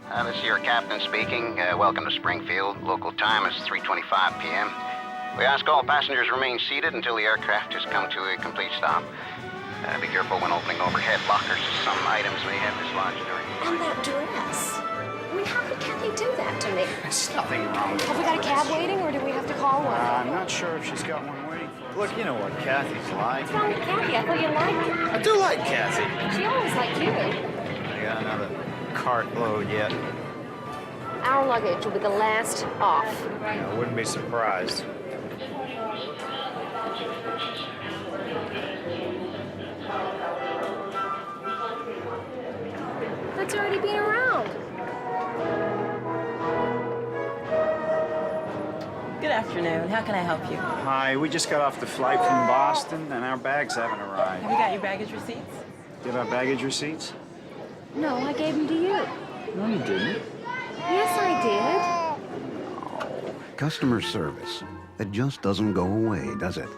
This is your captain speaking. Welcome to Springfield. Local time is 3:25 p.m. We ask all passengers remain seated until the aircraft has come to a complete stop. Be careful when opening overhead lockers. Some items may have dislodged during the And that dress. I mean, how could Kathy do that to me? There's nothing wrong with Have we got a cab waiting, or do we have to call one? I'm not sure if she's got one waiting. Look, you know what Kathy's like. What's wrong with Kathy? I thought you liked her. I do like Kathy. She always liked you. I got another cartload yet. Our luggage will be the last off. I wouldn't be surprised. That's already been around. Good afternoon. How can I help you? Hi, we just got off the flight from Boston, and our bags haven't arrived. Have you got your baggage receipts? Do you have our baggage receipts? No, I gave them to you. No, you didn't. Yes, I Customer service. It just doesn't go away, does it?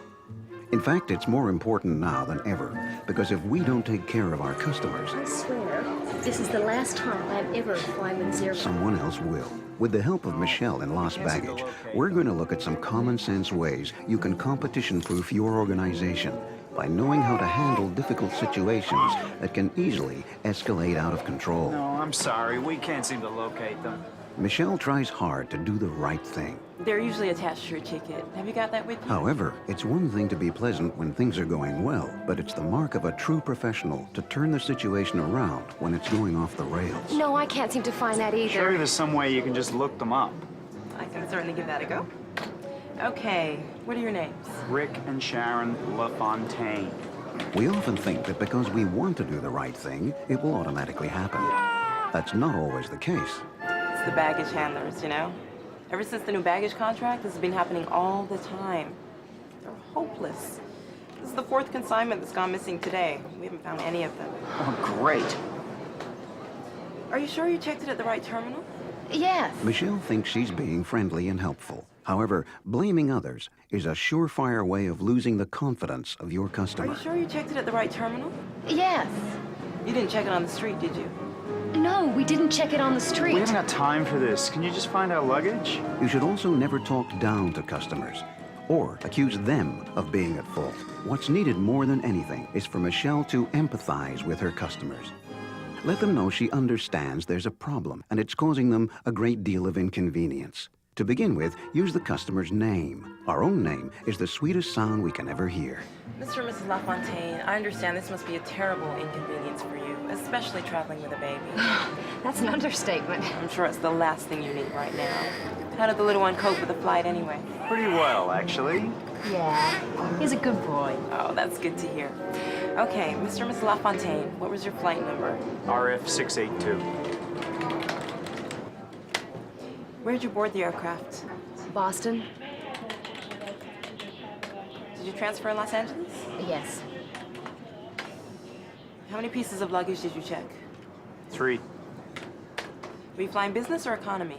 In fact, it's more important now than ever, because if we don't take care of our customers, did. I swear, this is the last time I'm ever flying with Zero. someone else will. With the help of Michelle in Lost Baggage, we're going to look at some common sense ways you can competition-proof your organization by knowing how to handle difficult situations that can easily escalate out of control. No, I'm sorry. We can't seem to locate them. Michelle tries hard to do the right thing. They're usually attached to your ticket. Have you got that with you? However, it's one thing to be pleasant when things are going well, but it's the mark of a true professional to turn the situation around when it's going off the rails. No, I can't seem to find that either. Sure, there's some way you can just look them up. I can certainly give that a go. Okay, what are your names? Rick and Sharon LaFontaine. We often think that because we want to do the right thing, it will automatically happen. That's not always the case. It's the baggage handlers, you know? Ever since the new baggage contract, this has been happening all the time. They're hopeless. This is the fourth consignment that's gone missing today. We haven't found any of them. Oh, great. Are you sure you checked it at the right terminal? Yes. Michelle thinks she's being friendly and helpful. However, blaming others is a surefire way of losing the confidence of your Are customer. you sure you checked it at the right terminal? Yes. You didn't check it on the street, did you? No, we didn't check it on the street. We haven't got time for this. Can you just find our luggage? You should also never talk down to customers or accuse them of being at fault. What's needed more than anything is for Michelle to empathize with her customers. Let them know she understands there's a problem and it's causing them a great deal of inconvenience. To begin with, use the customer's name. Our own name is the sweetest sound we can ever hear. Mr. and Mrs. LaFontaine, I understand this must be a terrible inconvenience for you, especially traveling with a baby. That's an understatement. I'm sure it's the last thing you need right now. How did the little one cope with the flight anyway? Pretty well, actually. Yeah. He's a good boy. Oh, that's good to hear. Okay, Mr. and Mrs. LaFontaine, what was your flight number? RF682. Where'd you board the aircraft? Boston? Did you transfer in Los Angeles? Yes. How many pieces of luggage did you check? 3. Were you flying business or economy?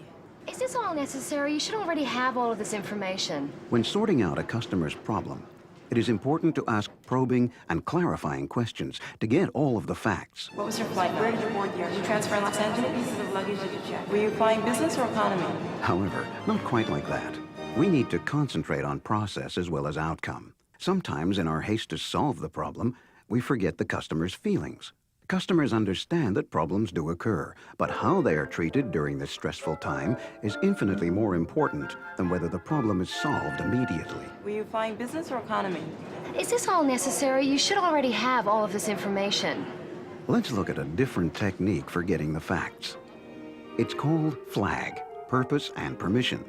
Is this all necessary? You should already have all of this information. When sorting out a customer's problem, it is important to ask probing and clarifying questions to get all of the facts. What was your flight number? Where did you board the aircraft? Did you transfer in Los Angeles? How many pieces of luggage did you check? Were you flying business or economy? However, not quite like that. We need to concentrate on process as well as outcome. Sometimes in our haste to solve the problem, we forget the customer's feelings. Customers understand that problems do occur, but how they are treated during this stressful time is infinitely more important than whether the problem is solved immediately. Were you flying business or economy? Is this all necessary? You should already have all of this information. Let's look at a different technique for getting the facts. It's called FLAG, purpose and permission.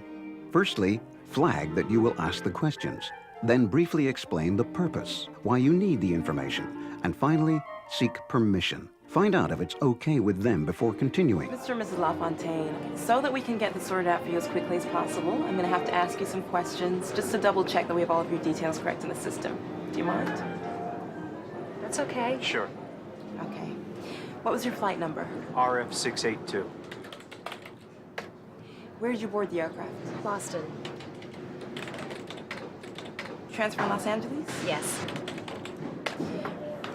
Firstly, flag that you will ask the questions. Then briefly explain the purpose, why you need the information. And finally, seek permission. Find out if it's okay with them before continuing. Mr. and Mrs. LaFontaine, so that we can get this sorted out for you as quickly as possible, I'm going to have to ask you some questions just to double check that we have all of your details correct in the system. Do you mind? That's okay. Sure. Okay. What was your flight number? RF682. Where did you board the aircraft? Boston. Transfer in Los Angeles? Yes.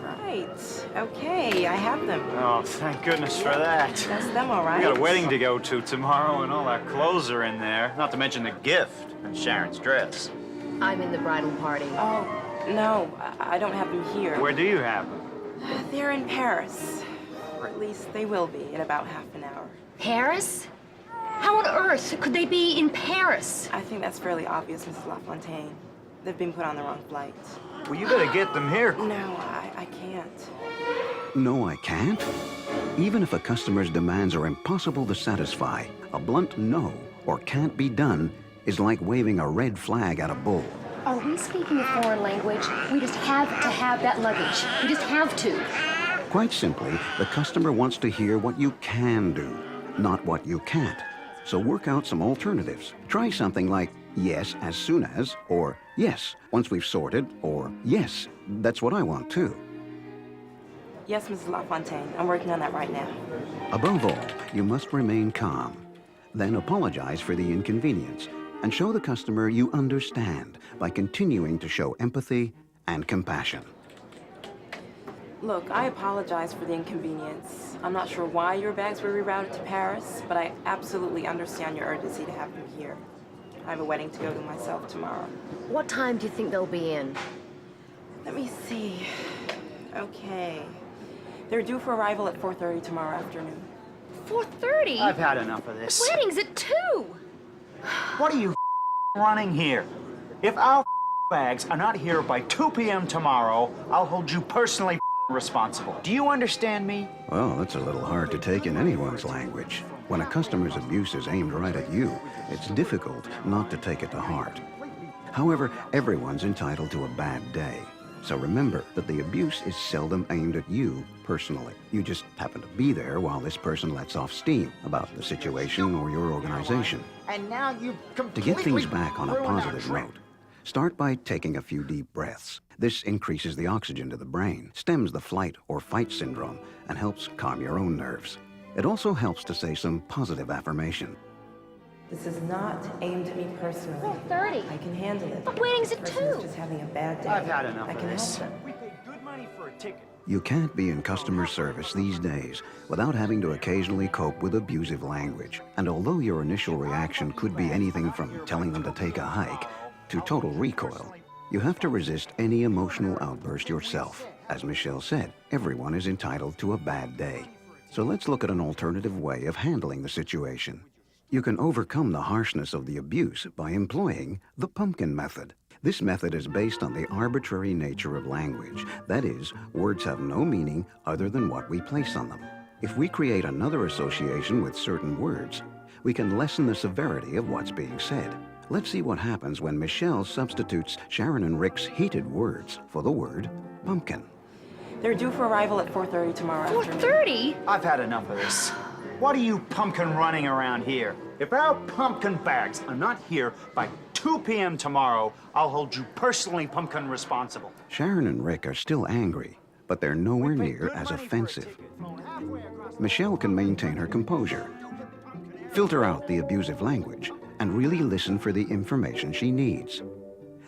Right. Okay, I have them. Oh, thank goodness for that. That's them, all right. We got a wedding to go to tomorrow, and all our clothes are in there. Not to mention the gift and Sharon's dress. I'm in the bridal party. Oh, no, I don't have them here. Where do you have them? They're in Paris. Or at least they will be in about half an hour. Paris? How on earth could they be in Paris? I think that's fairly obvious, Mrs. LaFontaine. They've been put on the wrong flight. Well, you better get them here. No, I can't. No, I can't. Even if a customer's demands are impossible to satisfy, a blunt no or can't be done is like waving a red flag at a bull. Are we speaking a foreign language? We just have to have that luggage. We just have to. Quite simply, the customer wants to hear what you can do, not what you can't. So work out some alternatives. Try something like yes as soon as, or yes once we've sorted, or yes, that's what I want too. Yes, Mrs. LaFontaine. I'm working on that right now. Above all, you must remain calm. Then apologize for the inconvenience and show the customer you understand by continuing to show empathy and compassion. Look, I apologize for the inconvenience. I'm not sure why your bags were rerouted to Paris, but I absolutely understand your urgency to have them here. I have a wedding to go to myself tomorrow. What time do you think they'll be in? Let me see. Okay. They're due for arrival at 4:30 tomorrow afternoon. 4:30? I've had enough of this. The wedding's at 2. What are you running here? If our bags are not here by 2 p.m. tomorrow, I'll hold you personally responsible. Do you understand me? Well, that's a little hard to take in anyone's language. When a customer's abuse is aimed right at you, it's difficult not to take it to heart. However, everyone's entitled to a bad day. So remember that the abuse is seldom aimed at you personally. You just happen to be there while this person lets off steam about the situation or your organization. And now you To get things back on a positive note, start by taking a few deep breaths. This increases the oxygen to the brain, stems the flight or fight syndrome, and helps calm your own nerves. It also helps to say some positive affirmation. This is not aimed at me personally. 4:30. I can handle it. The wedding's at The person is 2. just having a bad day. I've had enough I of can this. help them. We paid good money for a ticket. You can't be in customer service these days without having to occasionally cope with abusive language. And although your initial reaction could be anything from telling them to take a hike to total recoil, you have to resist any emotional outburst yourself. As Michelle said, everyone is entitled to a bad day. So let's look at an alternative way of handling the situation. You can overcome the harshness of the abuse by employing the pumpkin method. This method is based on the arbitrary nature of language. That is, words have no meaning other than what we place on them. If we create another association with certain words, we can lessen the severity of what's being said. Let's see what happens when Michelle substitutes Sharon and Rick's heated words for the word pumpkin. They're due for arrival at 4:30 tomorrow afternoon. 4:30? I've had enough of this. What are you pumpkin running around here? If our pumpkin bags are not here by 2 p.m. tomorrow, I'll hold you personally pumpkin responsible. Sharon and Rick are still angry, but they're nowhere near as offensive. Michelle can maintain her composure, filter out the abusive language, and really listen for the information she needs.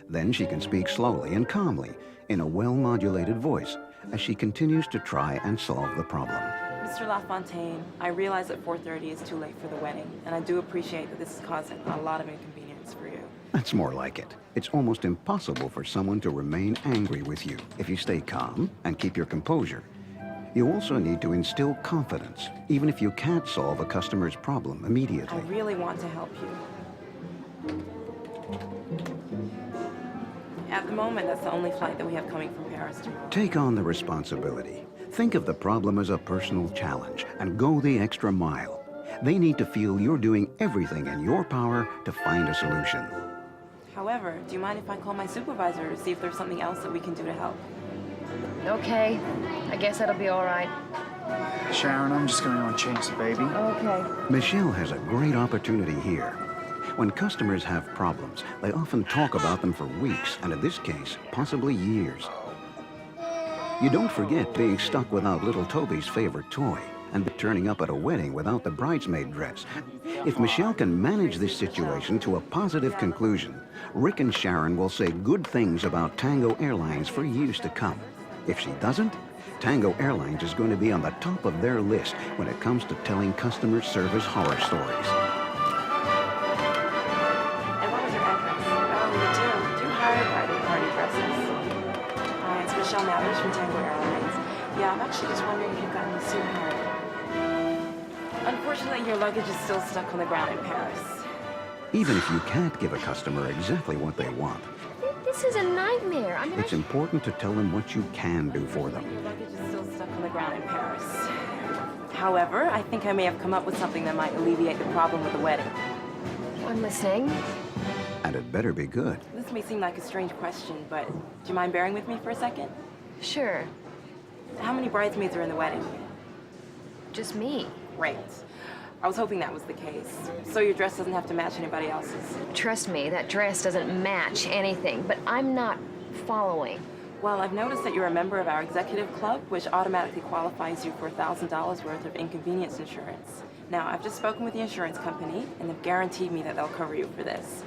Then she can speak slowly and calmly in a well-modulated voice as she continues to try and solve the problem. Mr. LaFontaine, I realize that 4:30 is too late for the wedding, and I do appreciate that this is causing a lot of inconvenience for you. That's more like it. It's almost impossible for someone to remain angry with you if you stay calm and keep your composure. You also need to instill confidence, even if you can't solve a customer's problem I immediately. really want to help you. At the moment, that's the only flight that we have coming from Paris tomorrow. Take on the responsibility. Think of the problem as a personal challenge and go the extra mile. They need to feel you're doing everything in your power to find a solution. However, do you mind if I call my supervisor to see if there's something else that we can do to help? Okay. I guess that'll be all right. Sharon, I'm just going to change the baby. Okay. Michelle has a great opportunity here. When customers have problems, they often talk about them for weeks, and in this case, possibly years. You don't forget being stuck without little Toby's favorite toy and turning up at a wedding without the bridesmaid dress. If Michelle can manage this situation to a positive conclusion, Rick and Sharon will say good things about Tango Airlines for years to come. If she doesn't, Tango Airlines is going to be on the top of their list when it comes to telling customer service horror stories. And what was your address? Oh, you do hire bridal party dresses. Hi, it's Michelle Mathers from Tango Airlines. Yeah, I'm actually just wondering if you've got any suit hire. Unfortunately, your luggage is still stuck on the ground in Paris. Even if you can't give a customer exactly what they want, This is a nightmare. I mean, it's important to tell them what you can do for them. Your luggage is still stuck on the ground in Paris. However, I think I may have come up with something that might alleviate the problem with the wedding. I'm listening. And it better be good. This may seem like a strange question, but do you mind bearing with me for a second? Sure. How many bridesmaids are in the wedding? Just me. Great. I was hoping that was the case. So your dress doesn't have to match anybody else's. Trust me, that dress doesn't match anything, but I'm not following. Well, I've noticed that you're a member of our executive club, which automatically qualifies you for $1,000 worth of inconvenience insurance. Now, I've just spoken with the insurance company, and they've guaranteed me that they'll cover you for this.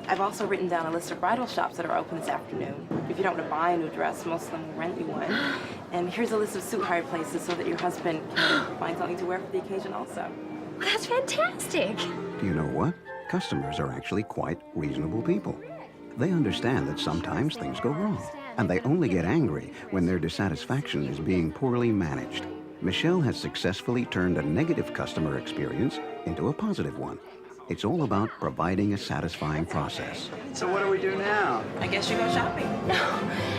I've also written down a list of bridal shops that are open this afternoon. If you don't want to buy a new dress, most of them will rent you one. And here's a list of suit hire places so that your husband can find something to wear for the occasion also. That's fantastic. Do you know what? Customers are actually quite reasonable people. They understand that sometimes things go wrong, and they only get angry when their dissatisfaction is being poorly managed. Michelle has successfully turned a negative customer experience into a positive one. It's all about providing a satisfying process. So what do we do now? I guess you go shopping.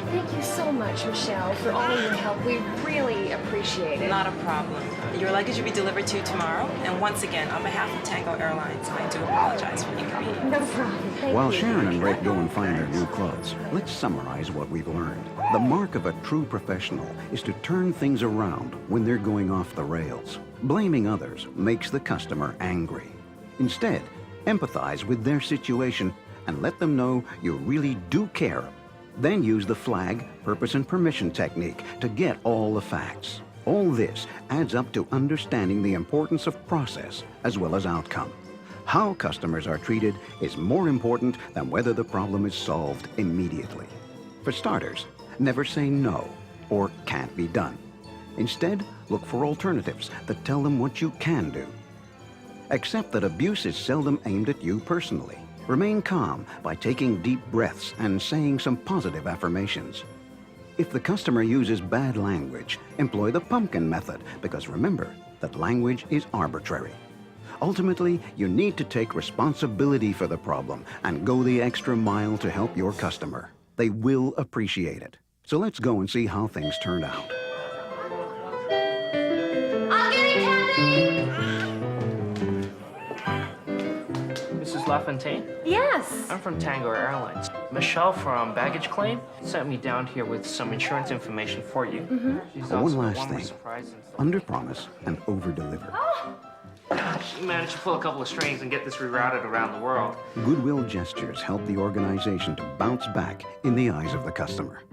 Thank you so much, Michelle, for all of your help. We really appreciate it. Not a problem. Your luggage will be delivered to you tomorrow. And once again, on behalf of Tango Airlines, I do apologize for the inconvenience. No problem. Thank While you. Sharon and Rick go and find their new clothes, let's summarize what we've learned. The mark of a true professional is to turn things around when they're going off the rails. Blaming others makes the customer angry. Instead, empathize with their situation and let them know you really do care. Then use the flag, purpose, and permission technique to get all the facts. All this adds up to understanding the importance of process as well as outcome. How customers are treated is more important than whether the problem is solved immediately. For starters, never say no or can't be done. Instead, look for alternatives that tell them what you can do. Accept that abuse is seldom aimed at you personally. Remain calm by taking deep breaths and saying some positive affirmations. If the customer uses bad language, employ the pumpkin method, because remember that language is arbitrary. Ultimately, you need to take responsibility for the problem and go the extra mile to help your customer. They will appreciate it. So let's go and see how things turned out. I'll get it, Kathy! Mrs. LaFontaine? Yes. I'm from Tango Airlines. Michelle from Baggage Claim sent me down here with some insurance information for you. She's One also last warmly thing. surprised and Under-promise and over-deliver. She managed to pull a couple of strings and get this rerouted around the world. Goodwill gestures help the organization to bounce back in the eyes of the customer.